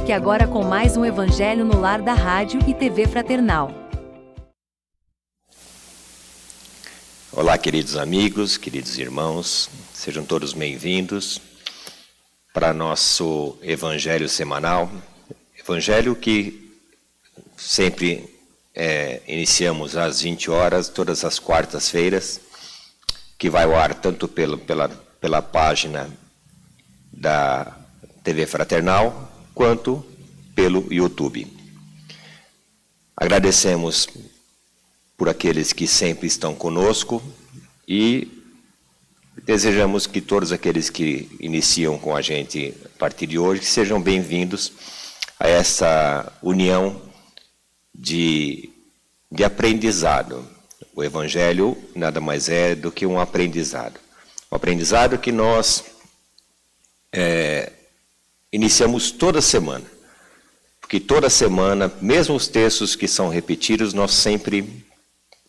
Fique agora com mais um Evangelho no Lar da Rádio e TV Fraternal. Olá, queridos amigos, queridos irmãos, sejam todos bem-vindos para nosso Evangelho semanal. Evangelho que sempre iniciamos às 20 horas, todas as quartas-feiras, que vai ao ar tanto pela página da TV Fraternal, quanto pelo YouTube. Agradecemos por aqueles que sempre estão conosco e desejamos que todos aqueles que iniciam com a gente a partir de hoje sejam bem-vindos a essa união de aprendizado. O Evangelho nada mais é do que um aprendizado. Um aprendizado que nós iniciamos toda semana. Porque toda semana, mesmo os textos que são repetidos, nós sempre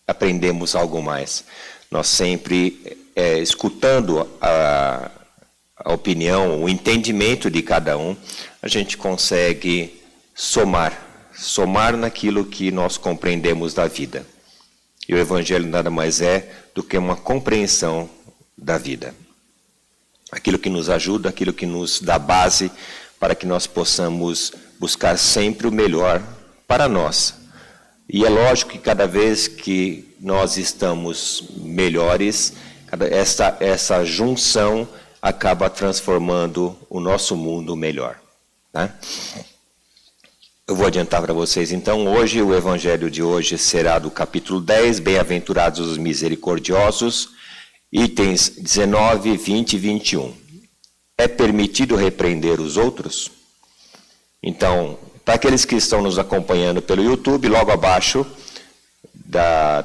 aprendemos algo mais. Nós sempre, escutando a opinião, o entendimento de cada um, a gente consegue somar naquilo que nós compreendemos da vida. E o Evangelho nada mais é do que uma compreensão da vida. Aquilo que nos ajuda, aquilo que nos dá base para que nós possamos buscar sempre o melhor para nós. E é lógico que cada vez que nós estamos melhores, essa junção acaba transformando o nosso mundo melhor. Né? Eu vou adiantar para vocês, então, hoje, o Evangelho de hoje será do capítulo 10, Bem-aventurados os misericordiosos, itens 19, 20 e 21. É permitido repreender os outros? Então, para aqueles que estão nos acompanhando pelo YouTube, logo abaixo da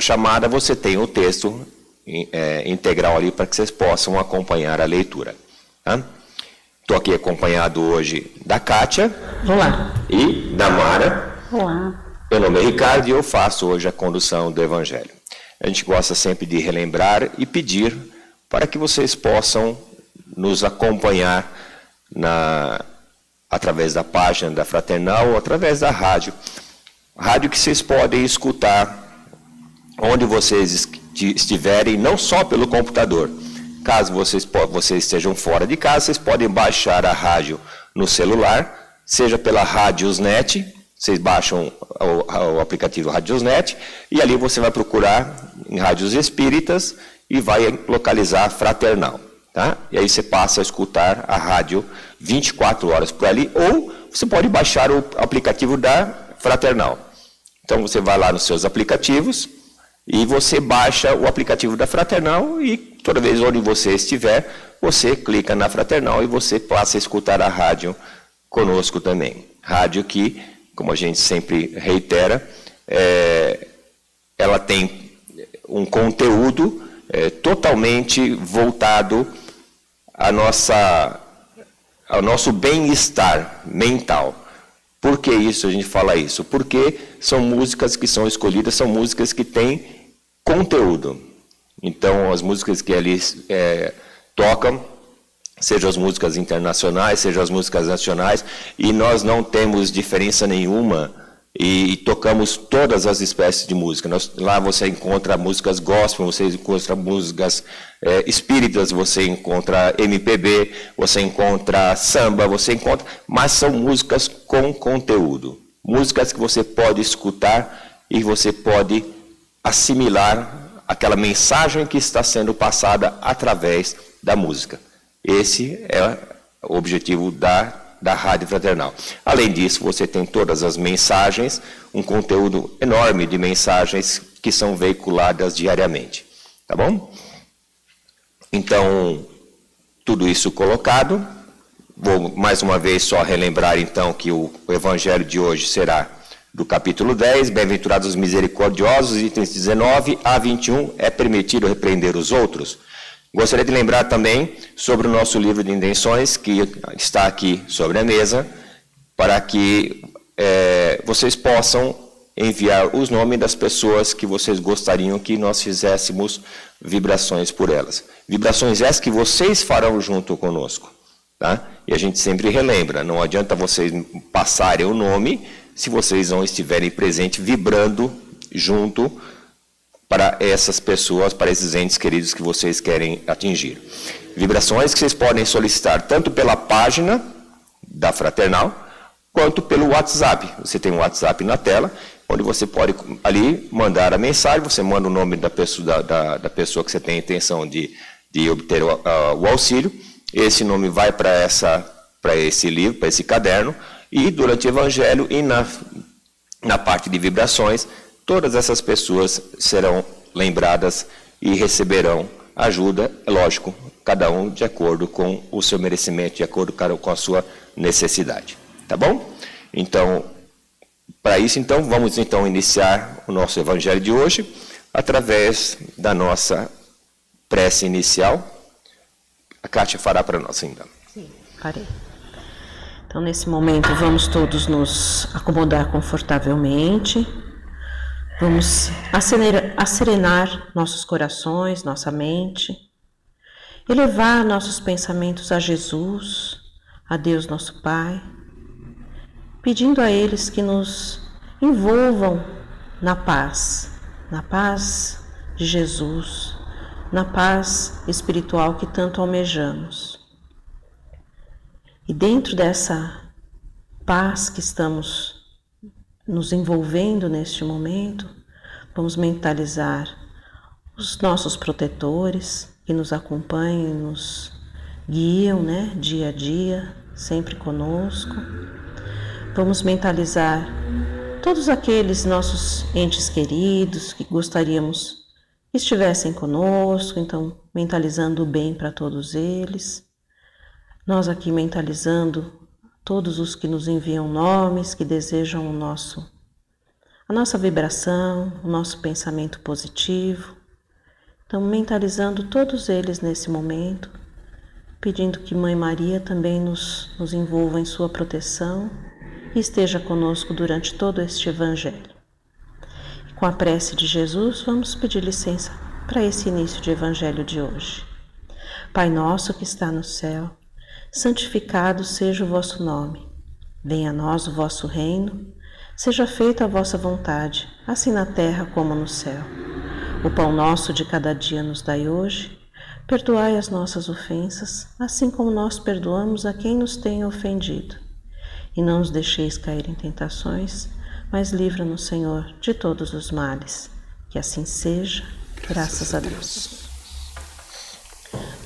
chamada, você tem o texto integral ali para que vocês possam acompanhar a leitura. Estou aqui acompanhado hoje da Kátia. Olá. E da Mara. Olá. Meu nome é Ricardo e eu faço hoje a condução do Evangelho. A gente gosta sempre de relembrar e pedir para que vocês possam nos acompanhar através da página da Fraternal ou através da rádio. Rádio que vocês podem escutar onde vocês estiverem, não só pelo computador. Caso vocês estejam fora de casa, vocês podem baixar a rádio no celular, seja pela Radiosnet. Vocês baixam o aplicativo Radiosnet e ali você vai procurar em rádios espíritas e vai localizar Fraternal. Tá? E aí você passa a escutar a rádio 24 horas por ali, ou você pode baixar o aplicativo da Fraternal. Então você vai lá nos seus aplicativos e você baixa o aplicativo da Fraternal e toda vez onde você estiver, você clica na Fraternal e você passa a escutar a rádio conosco também. Rádio que, como a gente sempre reitera, ela tem um conteúdo totalmente voltado ao nosso bem-estar mental. Por que isso a gente fala isso? Porque são músicas que são escolhidas, são músicas que têm conteúdo. Então, as músicas que ali tocam, sejam as músicas internacionais, sejam as músicas nacionais, e nós não temos diferença nenhuma e tocamos todas as espécies de música. Lá você encontra músicas gospel, você encontra músicas espíritas, você encontra MPB, você encontra samba, mas são músicas com conteúdo. Músicas que você pode escutar e você pode assimilar aquela mensagem que está sendo passada através da música. Esse é o objetivo da Rádio Fraternal. Além disso, você tem todas as mensagens, um conteúdo enorme de mensagens que são veiculadas diariamente. Tá bom? Então, tudo isso colocado. Vou mais uma vez só relembrar então que o Evangelho de hoje será do capítulo 10, Bem-aventurados os misericordiosos, itens 19 a 21, é permitido repreender os outros? Gostaria de lembrar também sobre o nosso livro de intenções, que está aqui sobre a mesa, para que vocês possam enviar os nomes das pessoas que vocês gostariam que nós fizéssemos vibrações por elas. Vibrações essas que vocês farão junto conosco. tá? E a gente sempre relembra, não adianta vocês passarem o nome se vocês não estiverem presentes, vibrando junto para essas pessoas, para esses entes queridos que vocês querem atingir. Vibrações que vocês podem solicitar tanto pela página da Fraternal, quanto pelo WhatsApp. Você tem um WhatsApp na tela, onde você pode ali mandar a mensagem, você manda o nome da pessoa, da pessoa que você tem a intenção de obter o auxílio, esse nome vai para esse livro, para esse caderno, e durante o Evangelho e na parte de vibrações, todas essas pessoas serão lembradas e receberão ajuda, lógico, cada um de acordo com o seu merecimento, de acordo com a sua necessidade. Tá bom? Então, para isso, então, vamos então iniciar o nosso Evangelho de hoje através da nossa prece inicial. A Kátia fará para nós ainda. Sim, farei. Então, nesse momento, vamos todos nos acomodar confortavelmente. Vamos acerenar nossos corações, nossa mente, elevar nossos pensamentos a Jesus, a Deus nosso Pai, pedindo a eles que nos envolvam na paz de Jesus, na paz espiritual que tanto almejamos. E dentro dessa paz que estamos nos envolvendo neste momento, vamos mentalizar os nossos protetores que nos acompanham e nos guiam, dia a dia, sempre conosco. Vamos mentalizar todos aqueles nossos entes queridos que gostaríamos que estivessem conosco, então mentalizando o bem para todos eles. Nós aqui mentalizando todos os que nos enviam nomes, que desejam a nossa vibração, o nosso pensamento positivo. Então, mentalizando todos eles nesse momento, pedindo que Mãe Maria também nos envolva em sua proteção e esteja conosco durante todo este Evangelho. E com a prece de Jesus, vamos pedir licença para esse início de Evangelho de hoje. Pai nosso que está no céu, santificado seja o vosso nome. Venha a nós o vosso reino, seja feita a vossa vontade, assim na terra como no céu. O pão nosso de cada dia nos dai hoje, perdoai as nossas ofensas, assim como nós perdoamos a quem nos tem ofendido. E não os deixeis cair em tentações, mas livra-nos, Senhor, de todos os males. Que assim seja, graças a Deus.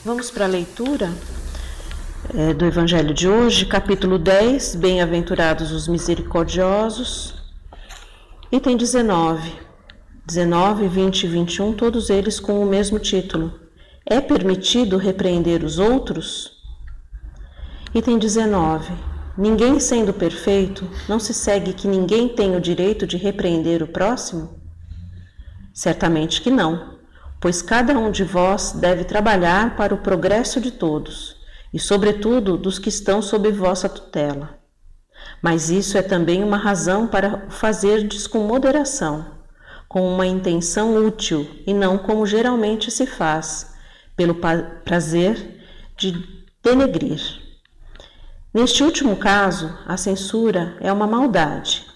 Vamos para a leitura do Evangelho de hoje, capítulo 10, Bem-aventurados os misericordiosos, item 19, 20 e 21, todos eles com o mesmo título. É permitido repreender os outros? Item 19, ninguém sendo perfeito, não se segue que ninguém tem o direito de repreender o próximo? Certamente que não, pois cada um de vós deve trabalhar para o progresso de todos, e sobretudo dos que estão sob vossa tutela. Mas isso é também uma razão para o fazerdes com moderação, com uma intenção útil e não como geralmente se faz, pelo prazer de denegrir. Neste último caso, a censura é uma maldade.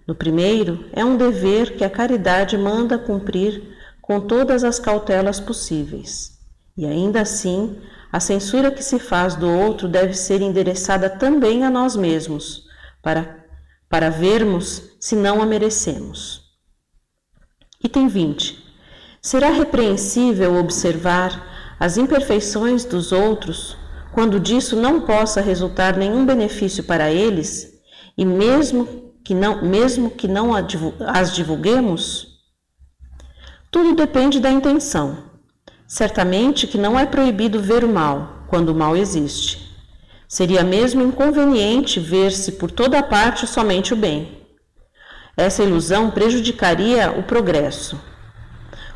No primeiro, é um dever que a caridade manda cumprir com todas as cautelas possíveis. E ainda assim, a censura que se faz do outro deve ser endereçada também a nós mesmos, para vermos se não a merecemos. Item 20. Será repreensível observar as imperfeições dos outros quando disso não possa resultar nenhum benefício para eles, e mesmo que não as divulguemos? Tudo depende da intenção. Certamente que não é proibido ver o mal, quando o mal existe. Seria mesmo inconveniente ver-se por toda parte somente o bem. Essa ilusão prejudicaria o progresso.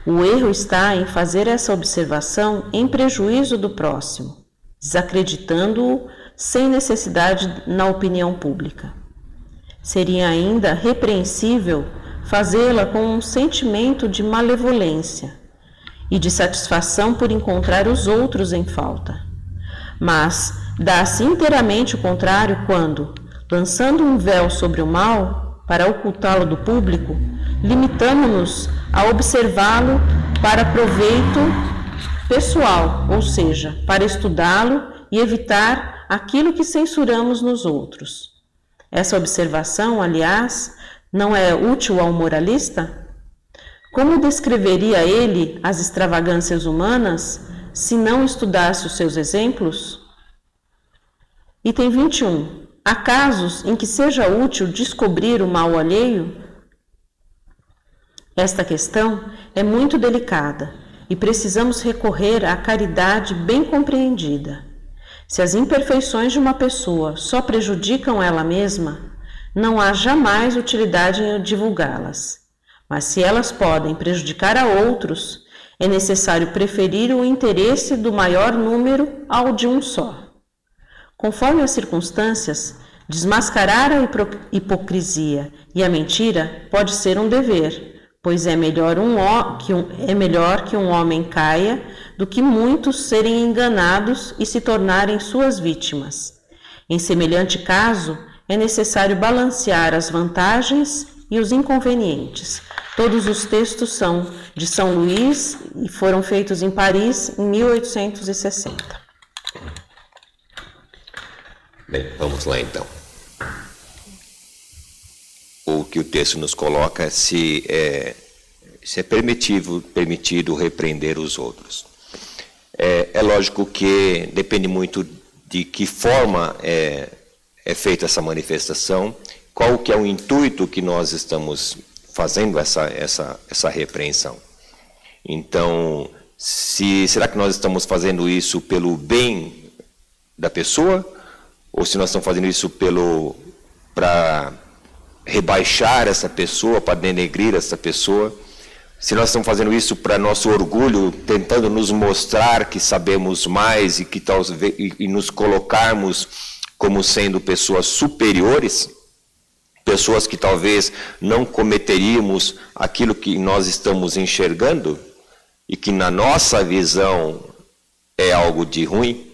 O erro está em fazer essa observação em prejuízo do próximo, desacreditando-o sem necessidade na opinião pública. Seria ainda repreensível fazê-la com um sentimento de malevolência e de satisfação por encontrar os outros em falta. Mas dá-se inteiramente o contrário quando, lançando um véu sobre o mal, para ocultá-lo do público, limitamo-nos a observá-lo para proveito pessoal, ou seja, para estudá-lo e evitar aquilo que censuramos nos outros. Essa observação, aliás, não é útil ao moralista? Como descreveria ele as extravagâncias humanas se não estudasse os seus exemplos? Item 21. Há casos em que seja útil descobrir o mal alheio? Esta questão é muito delicada e precisamos recorrer à caridade bem compreendida. Se as imperfeições de uma pessoa só prejudicam ela mesma, não há jamais utilidade em divulgá-las. Mas se elas podem prejudicar a outros, é necessário preferir o interesse do maior número ao de um só. Conforme as circunstâncias, desmascarar a hipocrisia e a mentira pode ser um dever, pois é melhor que um homem caia do que muitos serem enganados e se tornarem suas vítimas. Em semelhante caso, é necessário balancear as vantagens e os inconvenientes. Todos os textos são de São Luís e foram feitos em Paris em 1860. Bem, vamos lá então. O que o texto nos coloca se é permitido repreender os outros. É lógico que depende muito de que forma é feita essa manifestação, qual que é o intuito que nós estamos fazendo essa repreensão. Então, será que nós estamos fazendo isso pelo bem da pessoa, ou se nós estamos fazendo isso para rebaixar essa pessoa, para denegrir essa pessoa? Se nós estamos fazendo isso para nosso orgulho, tentando nos mostrar que sabemos mais e nos colocarmos como sendo pessoas superiores, pessoas que talvez não cometeríamos aquilo que nós estamos enxergando e que na nossa visão é algo de ruim?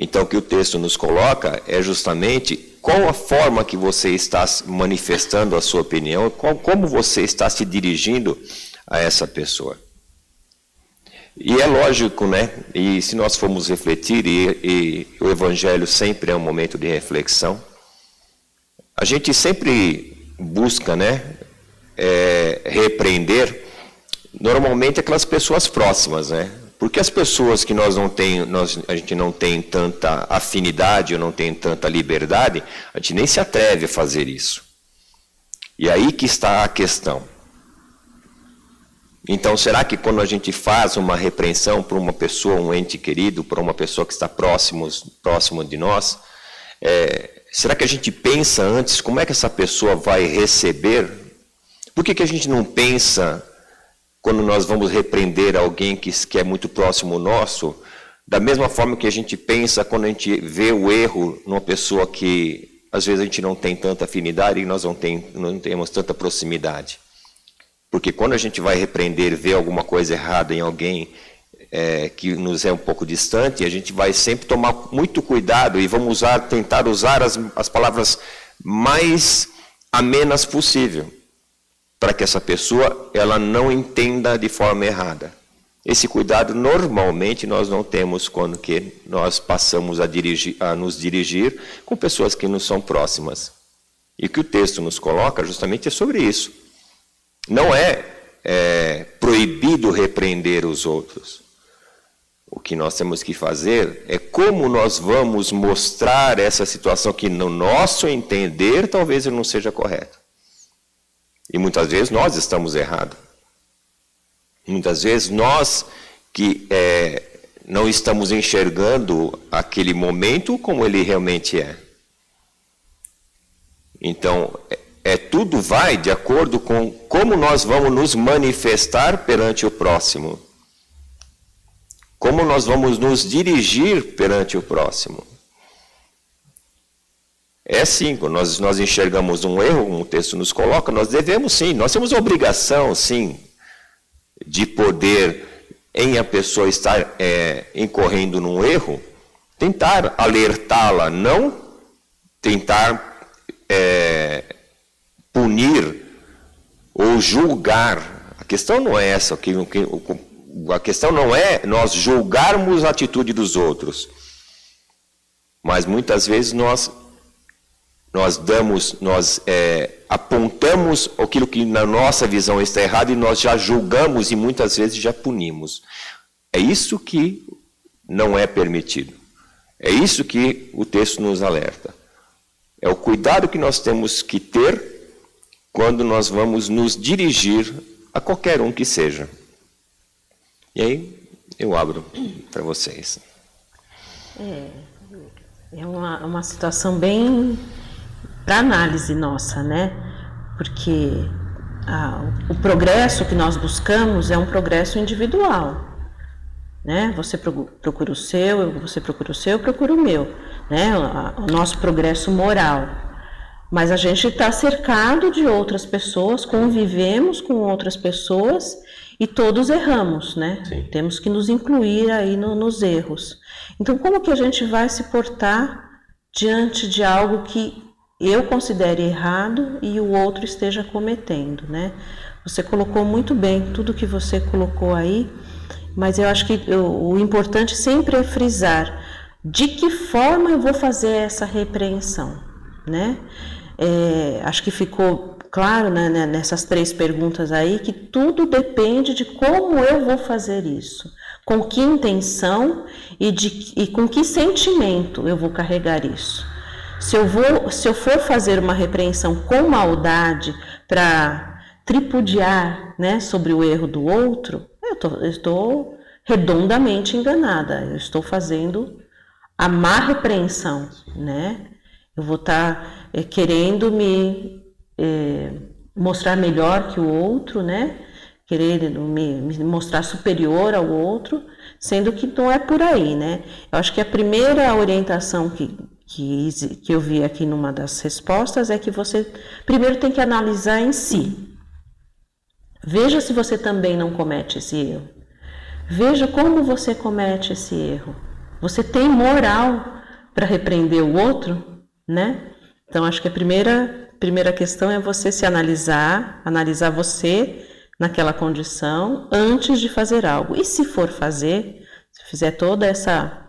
Então, o que o texto nos coloca é justamente qual a forma que você está manifestando a sua opinião, como você está se dirigindo a essa pessoa. E é lógico, né? E se nós formos refletir, e o Evangelho sempre é um momento de reflexão, a gente sempre busca, né, repreender, normalmente aquelas pessoas próximas, né? Porque as pessoas que a gente não tem tanta afinidade, ou não tem tanta liberdade, a gente nem se atreve a fazer isso. E aí que está a questão. Então, será que quando a gente faz uma repreensão para uma pessoa, um ente querido, para uma pessoa que está próximo de nós, será que a gente pensa antes como é que essa pessoa vai receber? Por que a gente não pensa, quando nós vamos repreender alguém que é muito próximo nosso, da mesma forma que a gente pensa quando a gente vê o erro numa pessoa que às vezes a gente não tem tanta afinidade e nós não temos tanta proximidade? Porque quando a gente vai repreender, ver alguma coisa errada em alguém que nos é um pouco distante, a gente vai sempre tomar muito cuidado e vamos tentar usar as palavras mais amenas possível, para que essa pessoa ela não entenda de forma errada. Esse cuidado normalmente nós não temos quando que nós passamos a nos dirigir com pessoas que nos são próximas. E o que o texto nos coloca justamente é sobre isso. Não é proibido repreender os outros. O que nós temos que fazer é como nós vamos mostrar essa situação que no nosso entender talvez não seja correta. E muitas vezes nós estamos errados. Muitas vezes nós que não estamos enxergando aquele momento como ele realmente é. Então, tudo vai de acordo com como nós vamos nos manifestar perante o próximo. Como nós vamos nos dirigir perante o próximo. É assim, quando nós enxergamos um erro, como o texto nos coloca, nós devemos sim, nós temos a obrigação sim, de poder, em a pessoa estar incorrendo num erro, tentar alertá-la, não tentar punir ou julgar. A questão não é essa. A questão não é nós julgarmos a atitude dos outros, mas muitas vezes nós apontamos aquilo que na nossa visão está errado e nós já julgamos e muitas vezes já punimos. É isso que não é permitido. É isso que o texto nos alerta. É o cuidado que nós temos que ter quando nós vamos nos dirigir a qualquer um que seja. E aí eu abro para vocês. É uma situação bem para análise nossa, né? Porque o progresso que nós buscamos é um progresso individual, né? Você procura o seu, você procura o seu, eu procuro o meu, né? O nosso progresso moral. Mas a gente está cercado de outras pessoas, convivemos com outras pessoas e todos erramos, né? Sim. Temos que nos incluir aí nos erros. Então, como que a gente vai se portar diante de algo que eu considere errado e o outro esteja cometendo, né? Você colocou muito bem tudo que você colocou aí, mas eu acho que o importante sempre é frisar de que forma eu vou fazer essa repreensão, né? Acho que ficou claro, né, nessas 3 perguntas aí, que tudo depende de como eu vou fazer isso, com que intenção e com que sentimento eu vou carregar isso. Se eu for fazer uma repreensão com maldade para tripudiar, né, sobre o erro do outro, eu estou redondamente enganada, eu estou fazendo a má repreensão, né? Eu vou estar querendo me mostrar melhor que o outro, né? Querendo me mostrar superior ao outro, sendo que não é por aí, né? Eu acho que a primeira orientação que eu vi aqui numa das respostas é que você primeiro tem que analisar em si. Veja se você também não comete esse erro. Veja como você comete esse erro. Você tem moral para repreender o outro, né? Então, acho que a primeira questão é você se analisar você naquela condição antes de fazer algo. E se for fazer, se fizer toda essa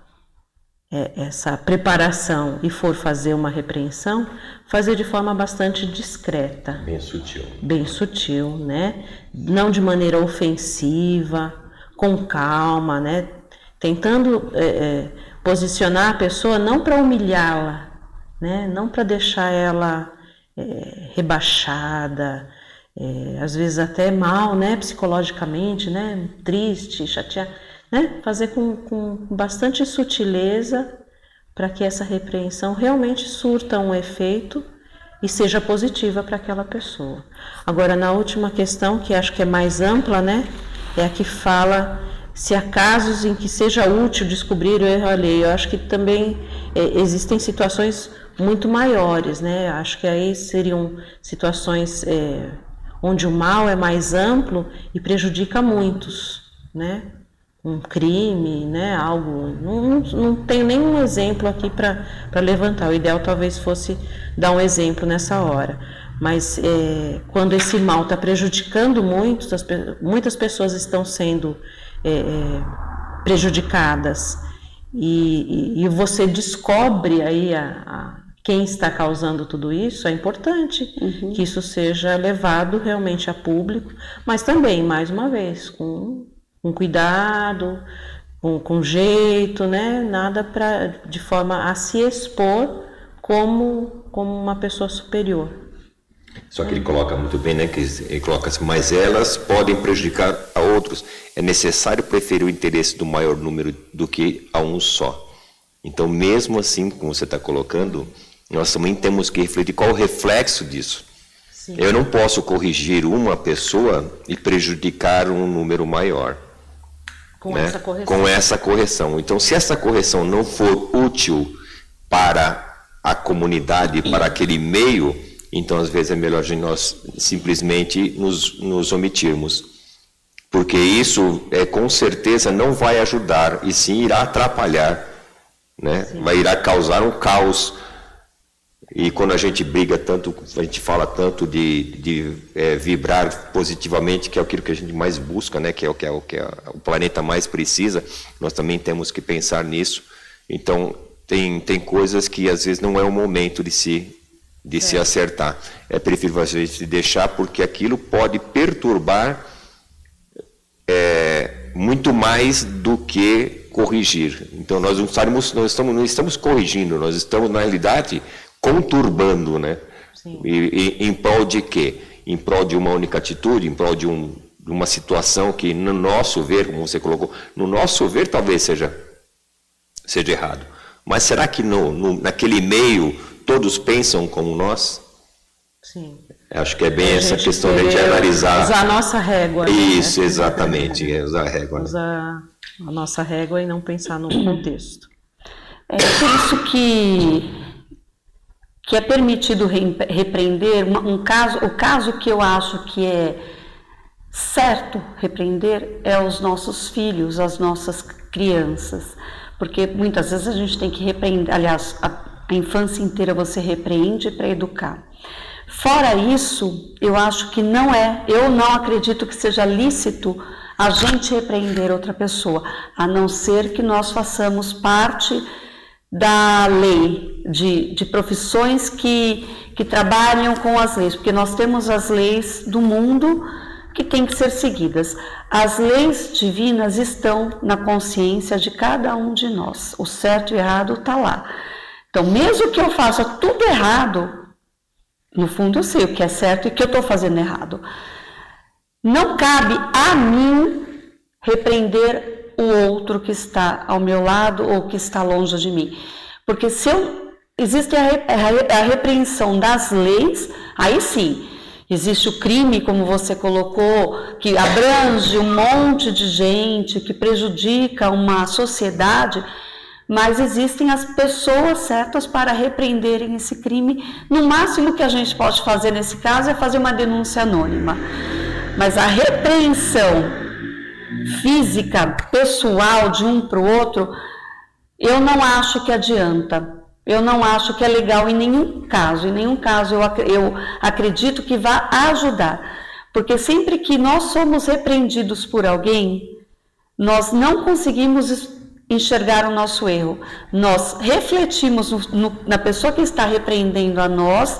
preparação e for fazer uma repreensão, fazer de forma bastante discreta. Bem sutil. Bem sutil, né? Não de maneira ofensiva, com calma, né? Tentando posicionar a pessoa não para humilhá-la, né? Não para deixar ela rebaixada, às vezes até mal, né? Psicologicamente, né? Triste, chateada, né? Fazer com bastante sutileza para que essa repreensão realmente surta um efeito e seja positiva para aquela pessoa. Agora, na última questão, que acho que é mais ampla, né? É a que fala se há casos em que seja útil descobrir o erro alheio. Eu acho que também existem situações muito maiores, né? Acho que aí seriam situações onde o mal é mais amplo e prejudica muitos, né? Um crime, né? Algo. Não tenho nenhum exemplo aqui para levantar. O ideal talvez fosse dar um exemplo nessa hora. Mas quando esse mal está prejudicando muitas pessoas estão sendo prejudicadas e você descobre aí quem está causando tudo isso, é importante que isso seja levado realmente a público, mas também, mais uma vez, com cuidado, com jeito, né? Nada de forma a se expor como uma pessoa superior. Só que ele coloca muito bem, né? Que ele coloca assim, mas elas podem prejudicar a outros. É necessário preferir o interesse do maior número do que a um só. Então, mesmo assim, como você está colocando, nós também temos que refletir qual o reflexo disso. Sim. Eu não posso corrigir uma pessoa e prejudicar um número maior. Com né? essa correção. Com essa correção. Então, se essa correção não for útil para a comunidade, para aquele meio, então, às vezes, é melhor nós simplesmente nos omitirmos. Porque isso, com certeza, não vai ajudar, e sim irá atrapalhar, né? Irá causar um caos. E quando a gente briga tanto, a gente fala tanto de vibrar positivamente, que é aquilo que a gente mais busca, né? Que é o que o planeta mais precisa, nós também temos que pensar nisso. Então, tem coisas que às vezes não é o momento de se acertar. É preferível a gente deixar, porque aquilo pode perturbar muito mais do que corrigir. Então, nós não estamos corrigindo, nós estamos, na realidade, conturbando, né? E em prol de quê? Em prol de uma única atitude, em prol de uma situação que, no nosso ver, como você colocou, no nosso ver talvez seja errado. Mas será que naquele meio todos pensam como nós? Sim. Acho que é bem essa questão de a gente analisar. Usar a nossa régua. Isso, né? exatamente, usar a régua. Né? Usar a nossa régua e não pensar no contexto. É por isso que é permitido repreender o caso que eu acho que é certo repreender é os nossos filhos, as nossas crianças, porque muitas vezes a gente tem que repreender, aliás, a infância inteira você repreende para educar. Fora isso, eu acho que eu não acredito que seja lícito a gente repreender outra pessoa, a não ser que nós façamos parte da lei, de profissões que trabalham com as leis, porque nós temos as leis do mundo que têm que ser seguidas. As leis divinas estão na consciência de cada um de nós, o certo e o errado está lá. Então, mesmo que eu faça tudo errado, no fundo eu sei o que é certo e o que eu estou fazendo errado. Não cabe a mim repreender o outro que está ao meu lado ou que está longe de mim. Porque existe a repreensão das leis, aí sim, existe o crime, como você colocou, que abrange um monte de gente, que prejudica uma sociedade, mas existem as pessoas certas para repreenderem esse crime. No máximo que a gente pode fazer nesse caso é fazer uma denúncia anônima. Mas a repreensão física, pessoal, de um para o outro, eu não acho que adianta. Eu não acho que é legal em nenhum caso. Em nenhum caso eu acredito que vai ajudar. Porque sempre que nós somos repreendidos por alguém, nós não conseguimos enxergar o nosso erro. Nós refletimos na pessoa que está repreendendo a nós.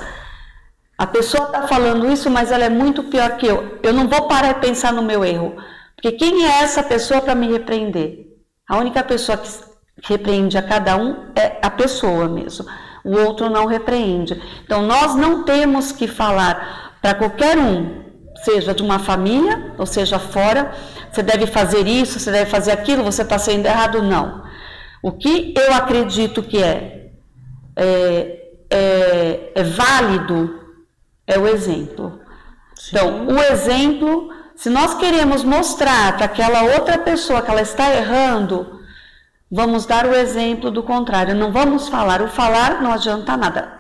A pessoa está falando isso, mas ela é muito pior que eu. Eu não vou parar de pensar no meu erro. Porque quem é essa pessoa para me repreender? A única pessoa que repreende a cada um é a pessoa mesmo. O outro não repreende. Então, nós não temos que falar para qualquer um, seja de uma família, ou seja fora, você deve fazer isso, você deve fazer aquilo, você está sendo errado, não. O que eu acredito que é válido é o exemplo. Sim. Então, o exemplo, se nós queremos mostrar para aquela outra pessoa que ela está errando, vamos dar o exemplo do contrário, não vamos falar. O falar não adianta nada.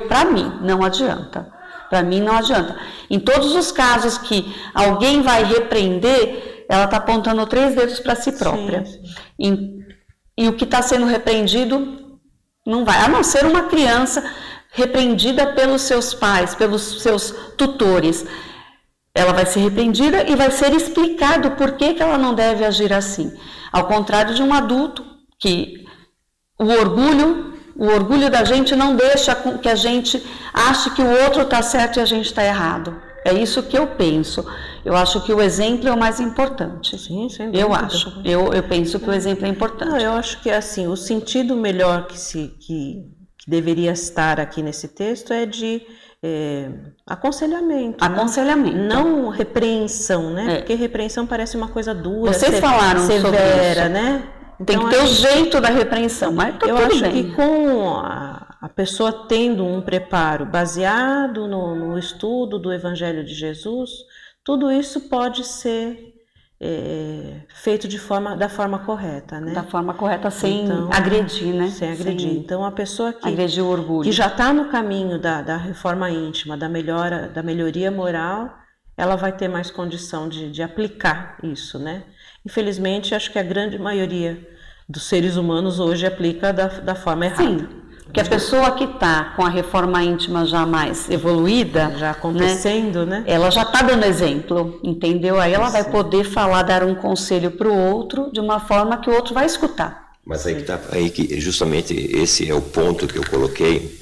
Para mim, não adianta. Para mim, não adianta. Em todos os casos que alguém vai repreender, ela está apontando 3 dedos para si própria. Sim, sim. E o que está sendo repreendido não vai. A não ser uma criança repreendida pelos seus pais, pelos seus tutores. Ela vai ser repreendida e vai ser explicado por que ela não deve agir assim. Ao contrário de um adulto, que o orgulho da gente não deixa que a gente ache que o outro está certo e a gente está errado. É isso que eu penso. Eu acho que o exemplo é o mais importante. Sim, sem dúvida. Eu acho. Eu penso que o exemplo é importante. Não, eu acho que assim, o sentido melhor que deveria estar aqui nesse texto é de aconselhamento. Aconselhamento. Né? Não repreensão, né? Porque repreensão parece uma coisa dura, Vocês falaram severa, sobre isso, né? Tem que ter o jeito da repreensão, mas eu acho que com a pessoa tendo um preparo baseado no estudo do Evangelho de Jesus, tudo isso pode ser feito da forma correta, né? Da forma correta, sem agredir, né? Sem agredir. Então, a pessoa agredir o orgulho, que já está no caminho da reforma íntima, da melhoria moral, ela vai ter mais condição de aplicar isso, né? Infelizmente, acho que a grande maioria dos seres humanos hoje aplica da forma errada. Sim, porque a pessoa que está com a reforma íntima já mais evoluída, já acontecendo, né? Ela já está dando exemplo, entendeu? Aí ela vai poder falar, dar um conselho para o outro de uma forma que o outro vai escutar. Mas aí que tá, aí que justamente esse é o ponto que eu coloquei.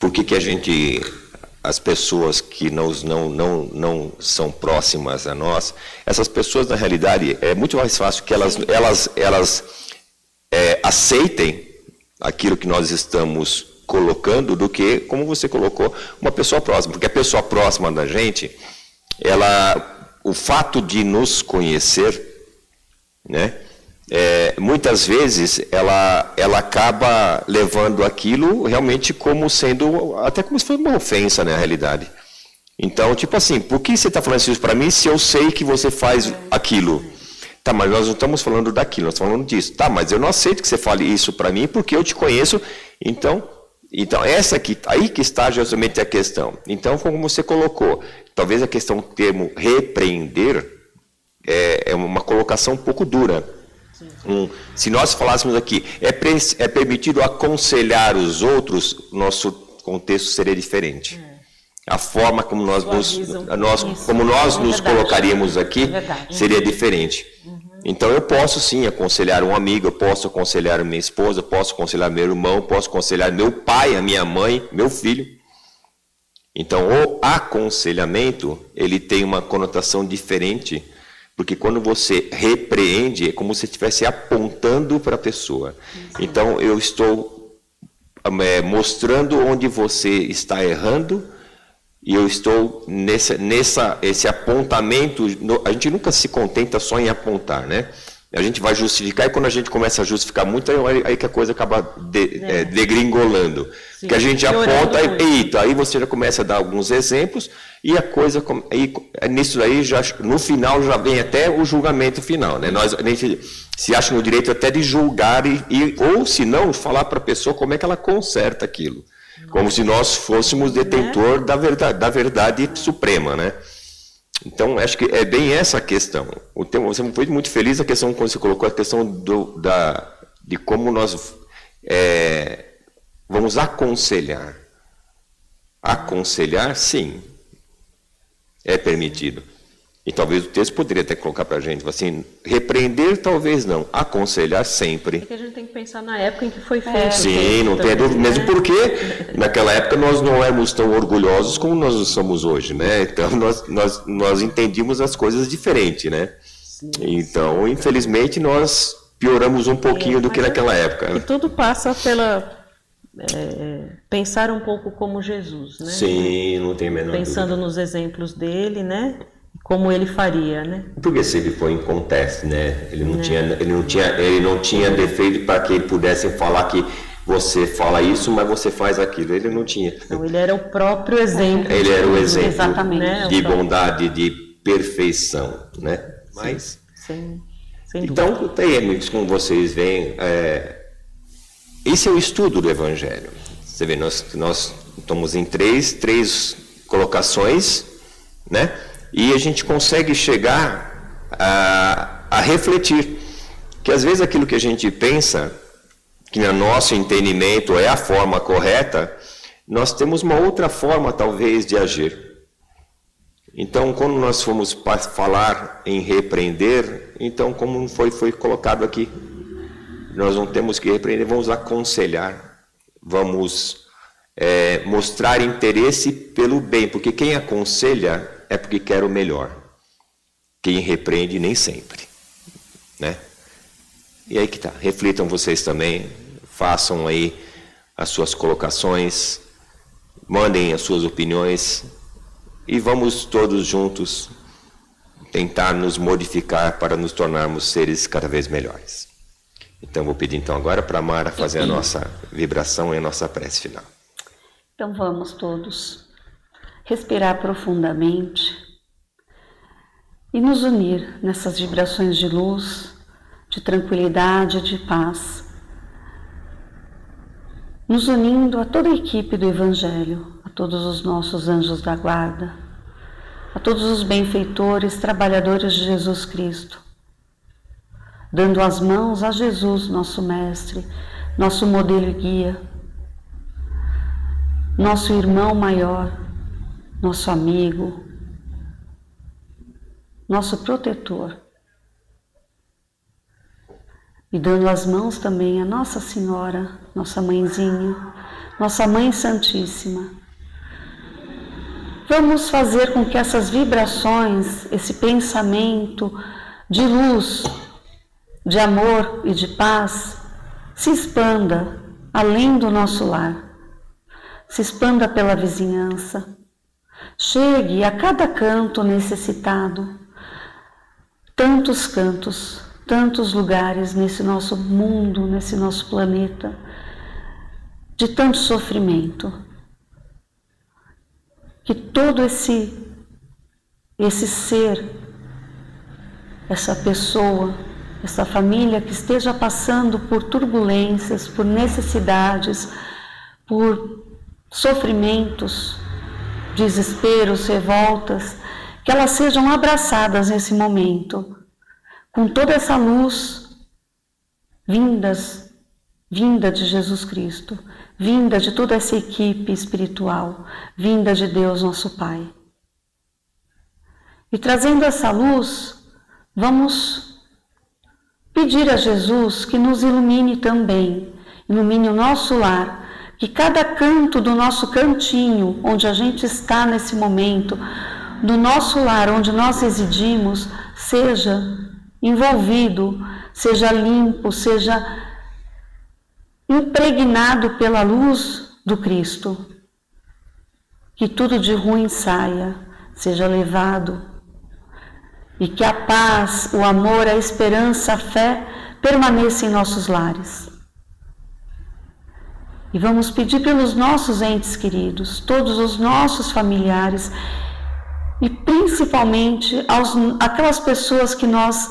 Por que a gente, as pessoas que não são próximas a nós, essas pessoas na realidade é muito mais fácil que elas aceitem aquilo que nós estamos colocando do que, como você colocou, uma pessoa próxima. Porque a pessoa próxima da gente, o fato de nos conhecer, né, muitas vezes ela acaba levando aquilo realmente como sendo, até como se fosse uma ofensa, né, na realidade. Então, tipo assim, por que você está falando isso para mim se eu sei que você faz aquilo? Tá, mas nós não estamos falando daquilo, nós estamos falando disso. Tá, mas eu não aceito que você fale isso para mim porque eu te conheço. Então essa aqui, aí que está justamente a questão. Então, como você colocou, talvez a questão do termo repreender é uma colocação um pouco dura. Se nós falássemos aqui, é permitido aconselhar os outros, nosso contexto seria diferente. A forma como nós nos colocaríamos aqui seria diferente. Então eu posso sim aconselhar um amigo, eu posso aconselhar minha esposa, eu posso aconselhar meu irmão, eu posso aconselhar meu pai, a minha mãe, meu filho. Então o aconselhamento, ele tem uma conotação diferente, porque quando você repreende, é como se estivesse apontando para a pessoa. Então eu estou mostrando onde você está errando, e eu estou esse apontamento. A gente nunca se contenta só em apontar, né? A gente vai justificar, e quando a gente começa a justificar muito, aí que a coisa acaba degringolando. Sim, que a gente aponta, aí você já começa a dar alguns exemplos, e a coisa, nisso aí, no final já vem até o julgamento final, né? A gente se acha no direito até de julgar, ou se não, falar para a pessoa como é que ela conserta aquilo. Como se nós fôssemos detentor da verdade suprema, né? Então, acho que é bem essa a questão. Você foi muito feliz a questão quando você colocou a questão de como nós vamos aconselhar. Aconselhar, sim, é permitido. E talvez o texto poderia até colocar para a gente, assim, repreender talvez não, aconselhar sempre. É que a gente tem que pensar na época em que foi feito. Sim, não tem dúvida, mesmo porque naquela época nós não éramos tão orgulhosos como nós somos hoje, né? Então nós entendíamos as coisas diferente, né? Sim, então, infelizmente, nós pioramos um pouquinho do que naquela época. E tudo passa pela... pensar um pouco como Jesus, né? Sim, não tem a menor pensando dúvida. Nos exemplos dele, né? Como ele faria, né? Porque se ele foi em contexto, né? Ele não tinha defeito para que ele pudesse falar que você fala isso, mas você faz aquilo. Ele não tinha. Então, ele era o próprio exemplo. Ele era o exemplo, exatamente, de bondade, de perfeição, né? Mas sem então, tem amigos, como vocês veem, esse é o estudo do Evangelho. Você vê, nós estamos em três colocações, né? E a gente consegue chegar a refletir que às vezes aquilo que a gente pensa, que no nosso entendimento é a forma correta, nós temos uma outra forma talvez de agir. Então, quando nós formos falar em repreender, então como foi colocado aqui, nós não temos que repreender, vamos aconselhar, vamos mostrar interesse pelo bem, porque quem aconselha é porque quer o melhor. Quem repreende, nem sempre, né? E aí que tá. Reflitam vocês também, façam aí as suas colocações, mandem as suas opiniões e vamos todos juntos tentar nos modificar para nos tornarmos seres cada vez melhores. Então vou pedir então agora para a Mara fazer a nossa vibração e a nossa prece final. Então vamos todos respirar profundamente e nos unir nessas vibrações de luz, de tranquilidade, de paz, nos unindo a toda a equipe do Evangelho, a todos os nossos anjos da guarda, a todos os benfeitores, trabalhadores de Jesus Cristo, dando as mãos a Jesus, nosso mestre, nosso modelo e guia, nosso irmão maior, nosso amigo, nosso protetor. E dando as mãos também a Nossa Senhora, nossa mãezinha, nossa Mãe Santíssima. Vamos fazer com que essas vibrações, esse pensamento de luz, de amor e de paz, se expanda além do nosso lar, se expanda pela vizinhança, chegue a cada canto necessitado, tantos cantos, tantos lugares nesse nosso mundo, nesse nosso planeta, de tanto sofrimento. Que todo esse ser, essa pessoa, essa família que esteja passando por turbulências, por necessidades, por sofrimentos, desesperos, revoltas, que elas sejam abraçadas nesse momento, com toda essa luz vinda de Jesus Cristo, vinda de toda essa equipe espiritual, vinda de Deus nosso Pai. E trazendo essa luz, vamos pedir a Jesus que nos ilumine também, ilumine o nosso lar, que cada canto do nosso cantinho, onde a gente está nesse momento, do nosso lar, onde nós residimos, seja envolvido, seja limpo, seja impregnado pela luz do Cristo. Que tudo de ruim saia, seja levado, e que a paz, o amor, a esperança, a fé permaneçam em nossos lares. E vamos pedir pelos nossos entes queridos, todos os nossos familiares, e principalmente aquelas pessoas que nós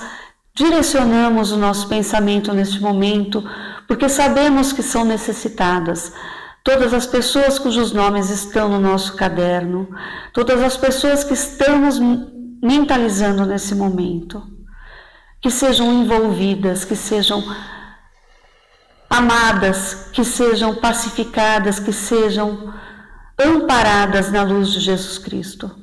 direcionamos o nosso pensamento neste momento, porque sabemos que são necessitadas. Todas as pessoas cujos nomes estão no nosso caderno, todas as pessoas que estamos mentalizando nesse momento, que sejam envolvidas, que sejam amadas, que sejam pacificadas, que sejam amparadas na luz de Jesus Cristo.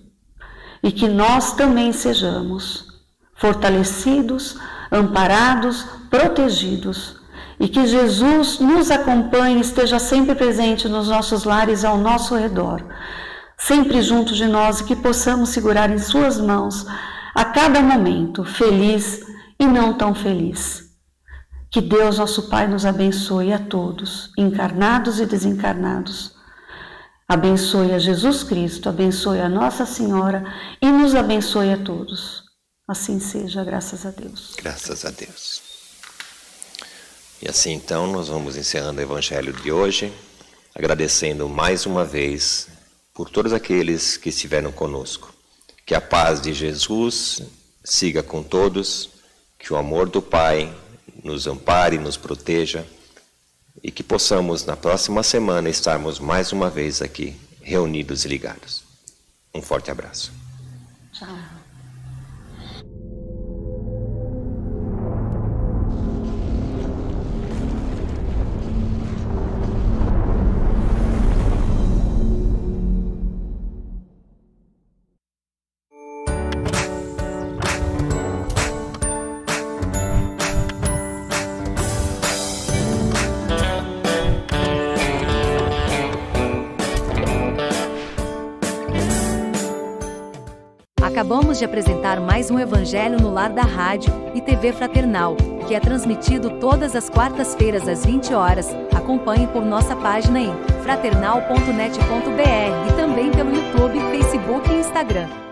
E que nós também sejamos fortalecidos, amparados, protegidos. E que Jesus nos acompanhe, esteja sempre presente nos nossos lares, ao nosso redor, sempre junto de nós, e que possamos segurar em suas mãos a cada momento, feliz e não tão feliz. Que Deus, nosso Pai, nos abençoe a todos, encarnados e desencarnados. Abençoe a Jesus Cristo, abençoe a Nossa Senhora e nos abençoe a todos. Assim seja, graças a Deus. Graças a Deus. E assim então nós vamos encerrando o Evangelho de hoje, agradecendo mais uma vez por todos aqueles que estiveram conosco. Que a paz de Jesus siga com todos, que o amor do Pai nos ampare e nos proteja, e que possamos na próxima semana estarmos mais uma vez aqui, reunidos e ligados. Um forte abraço. Tchau. Acabamos de apresentar mais um Evangelho no Lar da Rádio e TV Fraternal, que é transmitido todas as quartas-feiras às 20 horas. Acompanhe por nossa página em fraternal.net.br e também pelo YouTube, Facebook e Instagram.